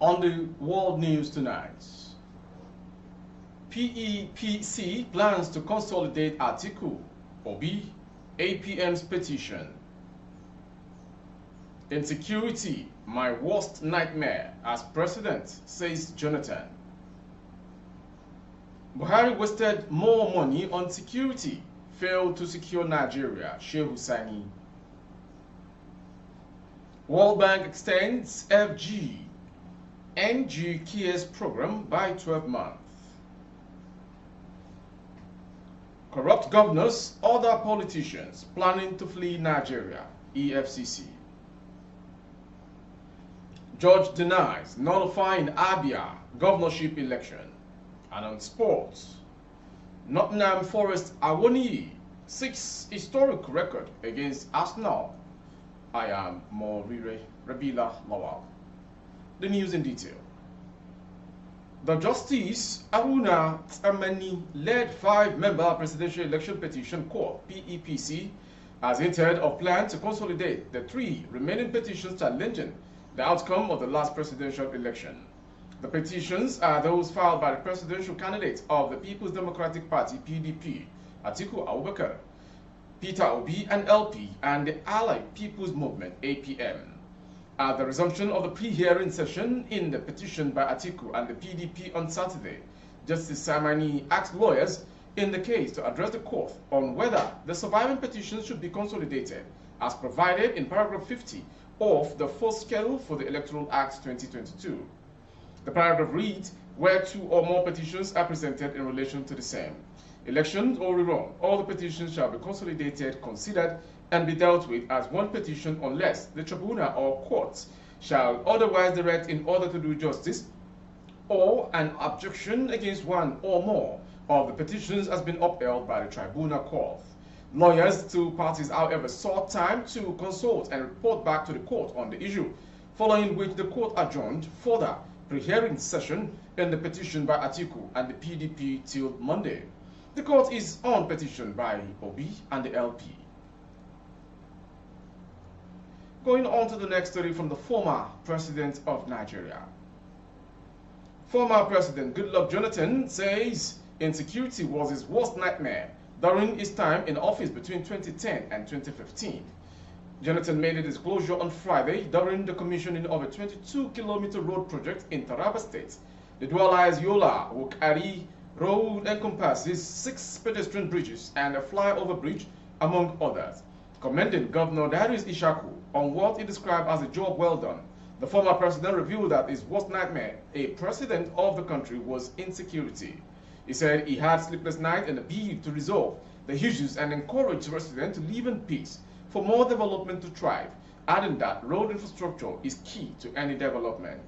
On the world news tonight, PEPC plans to consolidate Atiku, Obi, APM's petition. Insecurity, my worst nightmare as president, says Jonathan. Buhari wasted more money on security, failed to secure Nigeria, Sheikh Hussaini. World Bank extends NG Kia's program by 12 months. Corrupt governors, other politicians planning to flee Nigeria, EFCC. Judge denies nullifying Abia governorship election. And on sports, Nottingham Forest Awoniyi seeks historic record against Arsenal. I am Morire Rabila Lawal. The news in detail. The Justice Aruna Tsamani-led 5-member presidential election petition court, PEPC, has hinted of plan to consolidate the 3 remaining petitions challenging the outcome of the last presidential election. The petitions are those filed by the presidential candidates of the People's Democratic Party, PDP, Atiku Abubakar, Peter Obi, and LP, and the Allied People's Movement, APM. At the resumption of the pre-hearing session in the petition by Atiku and the PDP on Saturday, Justice Samani asked lawyers in the case to address the court on whether the surviving petitions should be consolidated as provided in paragraph 50 of the first schedule for the Electoral Act 2022. The paragraph reads, where 2 or more petitions are presented in relation to the same elections or rerun, all the petitions shall be consolidated, considered, and be dealt with as one petition unless the tribunal or courts shall otherwise direct in order to do justice, or an objection against one or more of the petitions has been upheld by the tribunal court. Lawyers to parties, however, sought time to consult and report back to the court on the issue, following which the court adjourned further pre-hearing session in the petition by Atiku and the PDP till Monday. The court is on petition by Obi and the LP. Going on to the next story from the former president of Nigeria. Former President Goodluck Jonathan says insecurity was his worst nightmare during his time in office between 2010 and 2015. Jonathan made a disclosure on Friday during the commissioning of a 22-kilometer road project in Taraba State. The dualized Yola-Wukari road encompasses 6 pedestrian bridges and a flyover bridge, among others. Commending Governor Darius Ishaku on what he described as a job well done, the former president revealed that his worst nightmare, a president of the country, was insecurity. He said he had sleepless nights in a bid to resolve the issues and encourage residents to live in peace for more development to thrive, adding that road infrastructure is key to any development.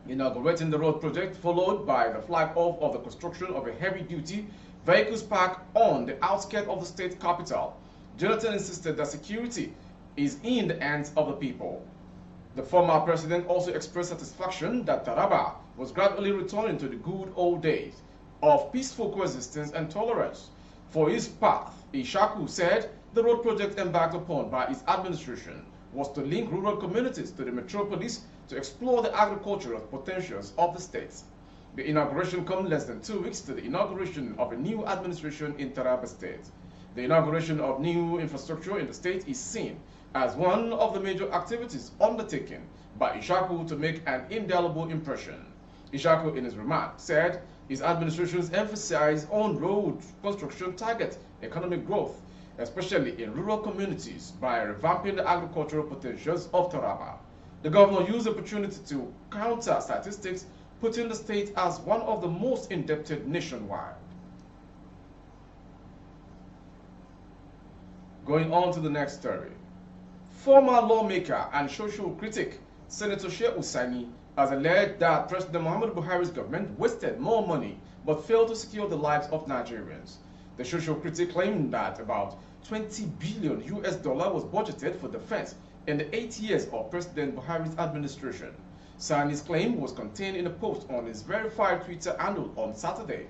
Inaugurating the road project followed by the flag-off of the construction of a heavy-duty vehicles park on the outskirts of the state capital, Jonathan insisted that security is in the hands of the people. The former president also expressed satisfaction that Taraba was gradually returning to the good old days of peaceful coexistence and tolerance. For his part, Ishaku said the road project embarked upon by his administration was to link rural communities to the metropolis to explore the agricultural potentials of the state. The inauguration comes less than 2 weeks to the inauguration of a new administration in Taraba State. The inauguration of new infrastructure in the state is seen as one of the major activities undertaken by Ishaku to make an indelible impression. Ishaku, in his remarks, said his administration's emphasis on road construction targets economic growth, especially in rural communities, by revamping the agricultural potentials of Taraba. The governor used the opportunity to counter statistics, putting the state as one of the most indebted nationwide. Going on to the next story. Former lawmaker and social critic Senator Sheikh Hussaini has alleged that President Muhammadu Buhari's government wasted more money but failed to secure the lives of Nigerians. The social critic claimed that about $20 billion was budgeted for defense in the 8 years of President Buhari's administration. Sani's claim was contained in a post on his verified Twitter handle on Saturday.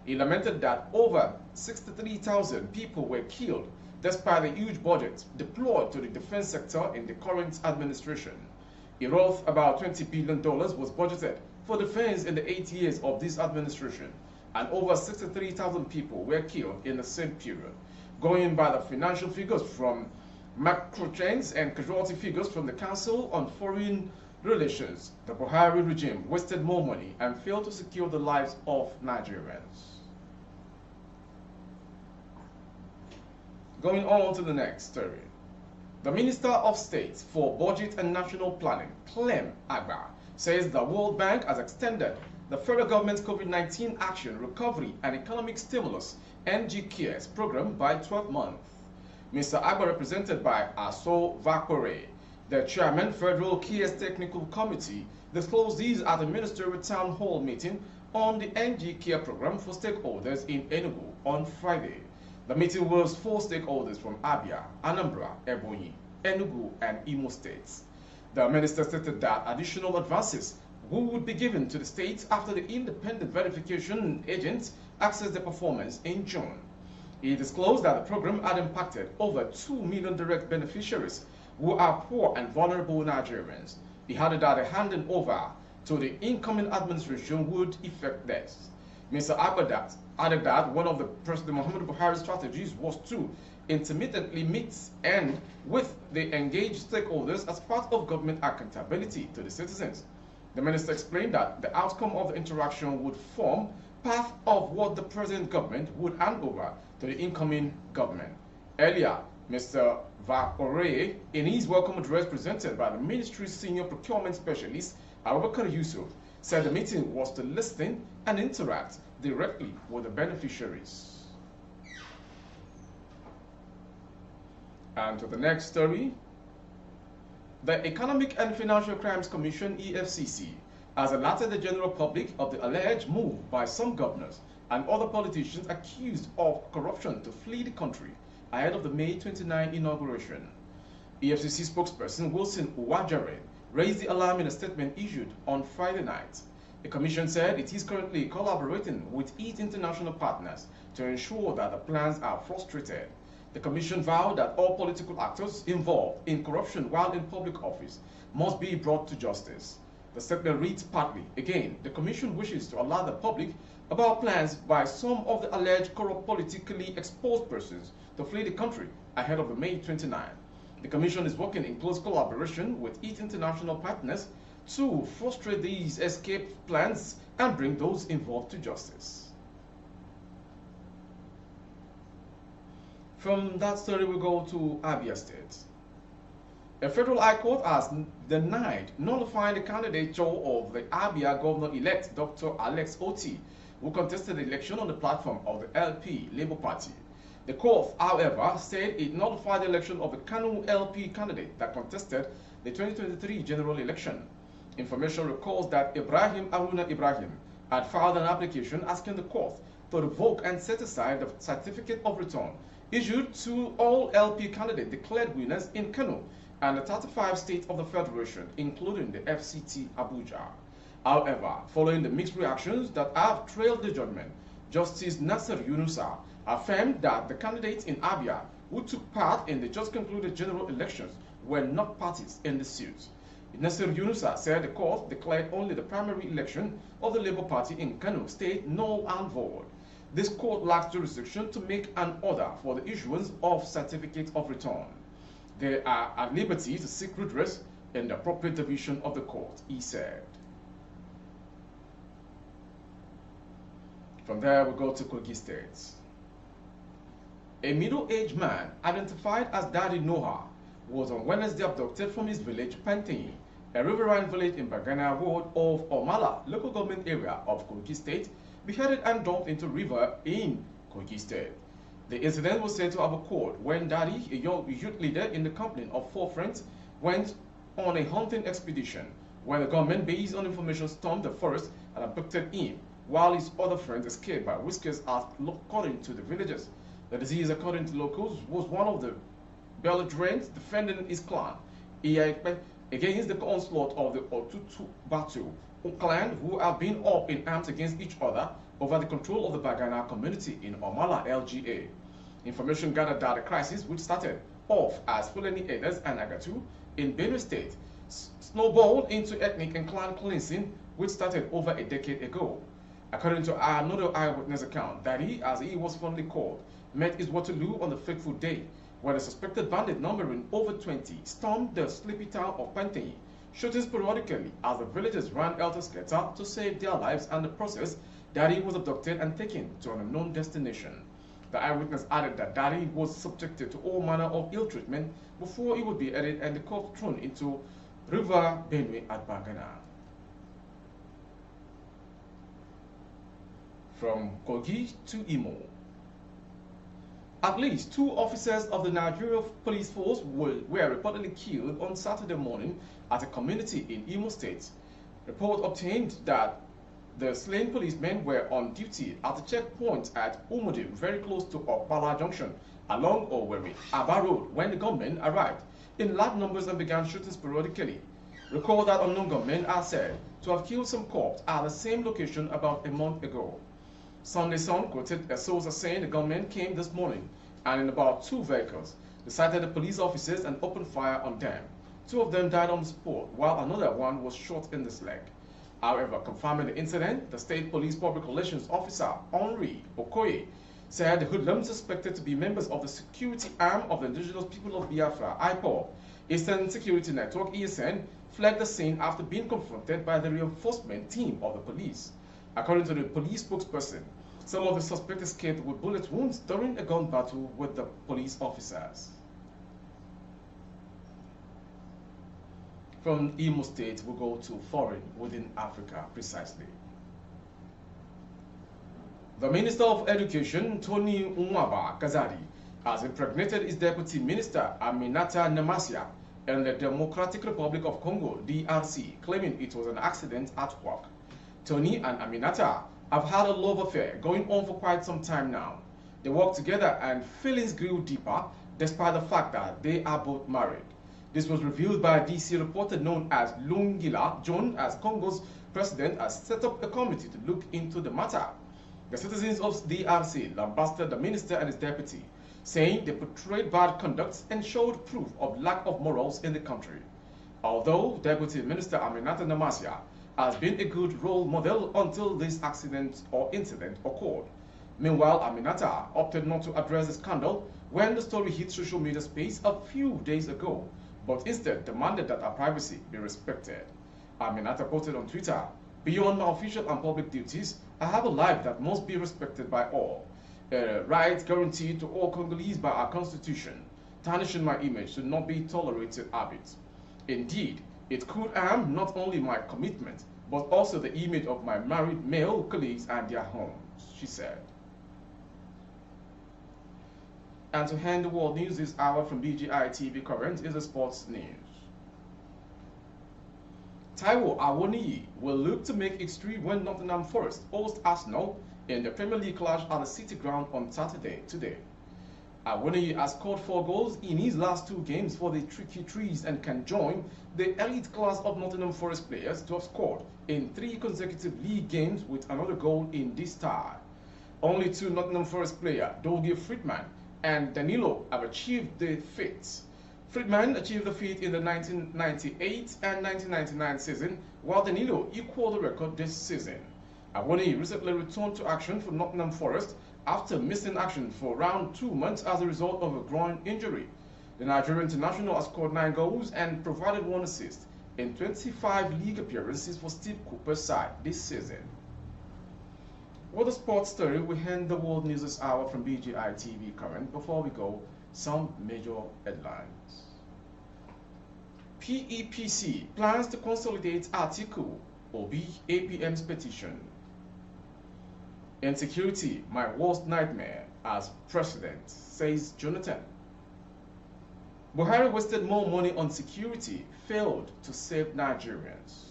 He lamented that over 63,000 people were killed despite the huge budget deployed to the defense sector in the current administration. Worth about $20 billion was budgeted for defense in the 8 years of this administration, and over 63,000 people were killed in the same period. Going by the financial figures from macro trends and casualty figures from the Council on Foreign Relations, the Buhari regime wasted more money and failed to secure the lives of Nigerians. Going on to the next story. The Minister of State for Budget and National Planning, Clem Agba, says the World Bank has extended the federal government's COVID-19 Action, Recovery and Economic Stimulus (NG-CARES) program by 12 months. Mr. Agba, represented by Aso Vakore, the chairman, Federal CARES Technical Committee, disclosed these at a ministerial town hall meeting on the NG-CARE program for stakeholders in Enugu on Friday. The meeting was for stakeholders from Abia, Anambra, Ebonyi, Enugu, and Imo states. The minister stated that additional advances would be given to the states after the independent verification agents assessed the performance in June. He disclosed that the program had impacted over 2 million direct beneficiaries who are poor and vulnerable Nigerians. He added that a handing over to the incoming administration would effect this. Mr. Agba added that one of the President Muhammadu Buhari's strategies was to intermittently meet and with the engaged stakeholders as part of government accountability to the citizens. The minister explained that the outcome of the interaction would form part of what the present government would hand over to the incoming government. Earlier, Mr. Vakore, in his welcome address presented by the ministry's senior procurement specialist, Abubakar Yusuf, said the meeting was to listen and interact directly with the beneficiaries. And to the next story. The Economic and Financial Crimes Commission, EFCC, has alerted the general public of the alleged move by some governors and other politicians accused of corruption to flee the country ahead of the May 29 inauguration. EFCC spokesperson Wilson Uwajare raised the alarm in a statement issued on Friday night. The commission said it is currently collaborating with its international partners to ensure that the plans are frustrated. The commission vowed that all political actors involved in corruption while in public office must be brought to justice. The statement reads partly, again, the commission wishes to alert the public about plans by some of the alleged corrupt politically exposed persons to flee the country ahead of the May 29. The commission is working in close collaboration with its international partners to frustrate these escape plans and bring those involved to justice. From that story, we go to Abia State. A federal high court has denied nullifying the candidature of the Abia governor-elect Dr. Alex Oti, who contested the election on the platform of the LP Labour Party. The court, however, said it nullified the election of the Kanu LP candidate that contested the 2023 general election. Information recalls that Ibrahim Aruna Ibrahim had filed an application asking the court to revoke and set aside the certificate of return issued to all LP candidates declared winners in Kano and the 35 states of the Federation, including the FCT Abuja. However, following the mixed reactions that have trailed the judgment, Justice Nasser Yunusa affirmed that the candidates in Abia who took part in the just concluded general elections were not parties in the suit. Nasser Yunusa said the court declared only the primary election of the Labour Party in Kano State null and void. This court lacks jurisdiction to make an order for the issuance of certificates of return. They are at liberty to seek redress in the appropriate division of the court, he said. From there, we go to Kogi State. A middle-aged man identified as Daddy Noah was on Wednesday abducted from his village, Pantin, a riverine village in Bagana Ward of Omala, local government area of Kogi State, beheaded and dumped into river in Kogi State. The incident was said to have occurred when Daddy, a young youth leader in the company of 4 friends, went on a hunting expedition where the government, based on information, stormed the forest and abducted him, while his other friends escaped by whiskers, according to the villagers. The deceased, according to locals, was one of the belligerents defending his clan against the onslaught of the Otutu Batu clan, who have been up in arms against each other over the control of the Bagana community in Omala LGA. Information gathered that the crisis, which started off as Fulani Elders and Agatu in Benue State, snowballed into ethnic and clan cleansing, which started over a decade ago. According to another eyewitness account, Daddy, as he was fondly called, met his Waterloo on the fateful day when a suspected bandit numbering over 20 stormed the sleepy town of Panteyi, shooting sporadically as the villagers ran helter-skelter to save their lives, and in the process, Daddy was abducted and taken to an unknown destination. The eyewitness added that Daddy was subjected to all manner of ill treatment before he would be added and the corpse thrown into River Benue at Bagana. From Kogi to Imo. At least 2 officers of the Nigeria police force were reportedly killed on Saturday morning at a community in Imo State. Report obtained that the slain policemen were on duty at a checkpoint at Umudim, very close to Okpala Junction, along Owerri, Aba Road, when the gunmen arrived in large numbers and began shooting sporadically. Recall that unknown gunmen are said to have killed some cops at the same location about a month ago. Sunday Sun quoted a source as saying the gunmen came this morning and in about 2 vehicles. They sighted the police officers and opened fire on them. 2 of them died on the spot, while another one was shot in the leg. However, confirming the incident, the State Police Public Relations Officer, Henri Okoye, said the hoodlums suspected to be members of the security arm of the Indigenous People of Biafra, IPOB, Eastern Security Network, ESN, fled the scene after being confronted by the reinforcement team of the police. According to the police spokesperson, some of the suspects escaped with bullet wounds during a gun battle with the police officers. From Imo State, we go to foreign within Africa, precisely. The Minister of Education, Tony Nwaba Kazadi, has impregnated his Deputy Minister, Aminata Namasia, in the Democratic Republic of Congo, DRC, claiming it was an accident at work. Tony and Aminata have had a love affair going on for quite some time now. They work together and feelings grew deeper despite the fact that they are both married. This was revealed by a DC reporter known as Lungila John, as Congo's president has set up a committee to look into the matter. The citizens of DRC lambasted the minister and his deputy, saying they portrayed bad conduct and showed proof of lack of morals in the country. Although Deputy Minister Aminata Namasia has been a good role model until this accident or incident occurred. Meanwhile, Aminata opted not to address the scandal when the story hit social media space a few days ago, but instead demanded that her privacy be respected. Aminata posted on Twitter, "Beyond my official and public duties, I have a life that must be respected by all. A right guaranteed to all Congolese by our constitution. Tarnishing my image should not be tolerated habit. Indeed, it could harm not only my commitment, but also the image of my married male colleagues and their homes," she said. And to end the world news this hour from BGI TV Current is the sports news. Taiwo Awoniyi will look to make history when Nottingham Forest host Arsenal in the Premier League clash at the City Ground on Saturday today. Awoniyi has scored 4 goals in his last 2 games for the Tricky Trees and can join the elite class of Nottingham Forest players to have scored in 3 consecutive league games with another goal in this tie. Only 2 Nottingham Forest players, Dougie Friedman and Danilo, have achieved the feat. Friedman achieved the feat in the 1998 and 1999 season, while Danilo equaled the record this season. Awoniyi recently returned to action for Nottingham Forest after missing action for around 2 months as a result of a groin injury. The Nigerian international has scored 9 goals and provided 1 assist in 25 league appearances for Steve Cooper's side this season. With a sports story, we end the world news this hour from BGI TV Current. Before we go, some major headlines. PEPC plans to consolidate Article Obi APM's petition. Insecurity, my worst nightmare as president, says Jonathan. Buhari wasted more money on security, failed to save Nigerians.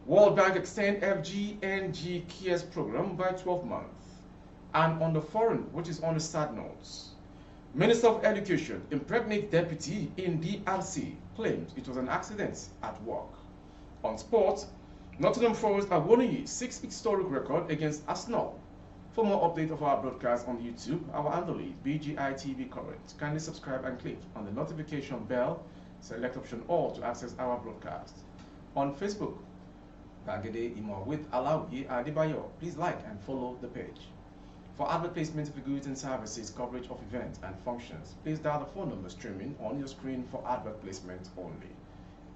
World Bank extend FGNG CARES program by 12 months. And on the foreign, which is on the sad notes, Minister of Education impregnate deputy in DRC claims it was an accident at work. On sports, Nottingham Forest Awoniyi 6 historic record against Arsenal. For more update of our broadcast on YouTube, our handle is BGI TV Current. Kindly subscribe and click on the notification bell Select option all to access our broadcast. On Facebook, Bagede Imo with Alawi Adebayo. Please like and follow the page. For advert placement of goods and services, coverage of events and functions, please dial the phone number streaming on your screen for advert placement only.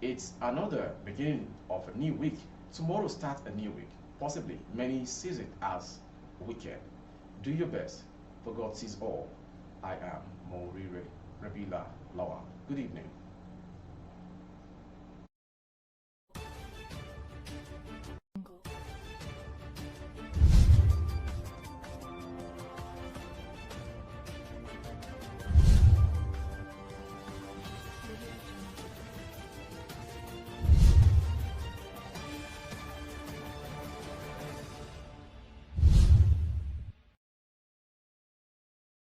It's another beginning of a new week. Tomorrow starts a new week. Possibly many sees it as weekend. Do your best, for God sees all. I am Morire Rabila Lawa. Good evening.